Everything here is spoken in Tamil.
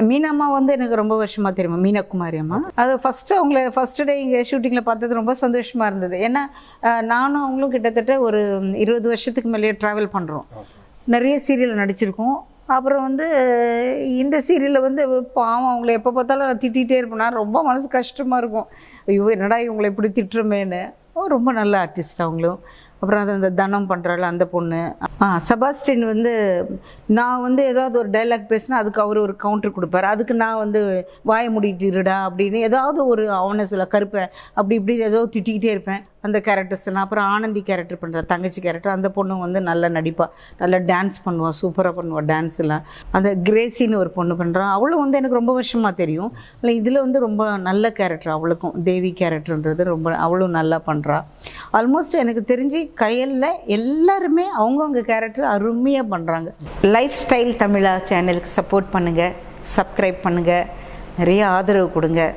மீனம்மா வந்து எனக்கு ரொம்ப வருஷமாக தெரியுமா, மீனகுமாரி அம்மா. அது ஃபஸ்ட்டு டே இங்கே ஷூட்டிங்கில் பார்த்தது ரொம்ப சந்தோஷமாக இருந்தது. ஏன்னா நானும் அவங்களும் கிட்டத்தட்ட ஒரு 20 வருஷத்துக்கு மேலேயே ட்ராவல் பண்ணுறோம். நிறைய சீரியல் நடிச்சிருக்கோம். அப்புறம் வந்து இந்த சீரியலில் வந்து பாவம் அவங்கள எப்போ பார்த்தாலும் நான் திட்டிகிட்டே இருப்பேன். நான் ரொம்ப மனசு கஷ்டமாக இருக்கும். ஐயோ என்னடா இவங்களை இப்படி திட்டுறமேன்னு. ரொம்ப நல்ல ஆர்டிஸ்ட் அவங்களும். அப்புறம் அது அந்த தனம் பண்ணுறாள் அந்த பொண்ணு. செபாஸ்டின் வந்து நான் வந்து ஏதாவது ஒரு டைலாக் பேசினா அதுக்கு அவர் ஒரு கவுண்டர் கொடுப்பார். அதுக்கு நான் வந்து வாய மூடிட்டு இருடா அப்படின்னு ஏதாவது ஒரு அவனை சொல்ல கருப்பேன் அப்படி இப்படி ஏதோ திட்டிக்கிட்டே இருப்பேன் அந்த கேரக்டர்ஸ் எல்லாம். அப்புறம் ஆனந்தி கேரக்டர் பண்ணுற தங்கச்சி கேரக்டர், அந்த பொண்ணு வந்து நல்லா நடிப்பாள், நல்லா டான்ஸ் பண்ணுவாள், சூப்பராக பண்ணுவாள் டான்ஸ் எல்லாம். அந்த கிரேசின்னு ஒரு பொண்ணு பண்ணுறான், அவளும் வந்து எனக்கு ரொம்ப வருஷமாக தெரியும். இல்லை இதில் வந்து ரொம்ப நல்ல கேரக்டர் அவளுக்கும், தேவி கேரக்டர்ன்றது ரொம்ப அவளும் நல்லா பண்ணுறா. ஆல்மோஸ்ட் எனக்கு தெரிஞ்சு கையலில் எல்லாருமே அவங்கவுங்க கேரக்டர் அருமையாக பண்ணுறாங்க. லைஃப் ஸ்டைல் தமிழா சேனலுக்கு சப்போர்ட் பண்ணுங்கள், சப்ஸ்கிரைப் பண்ணுங்கள், நிறைய ஆதரவு கொடுங்க.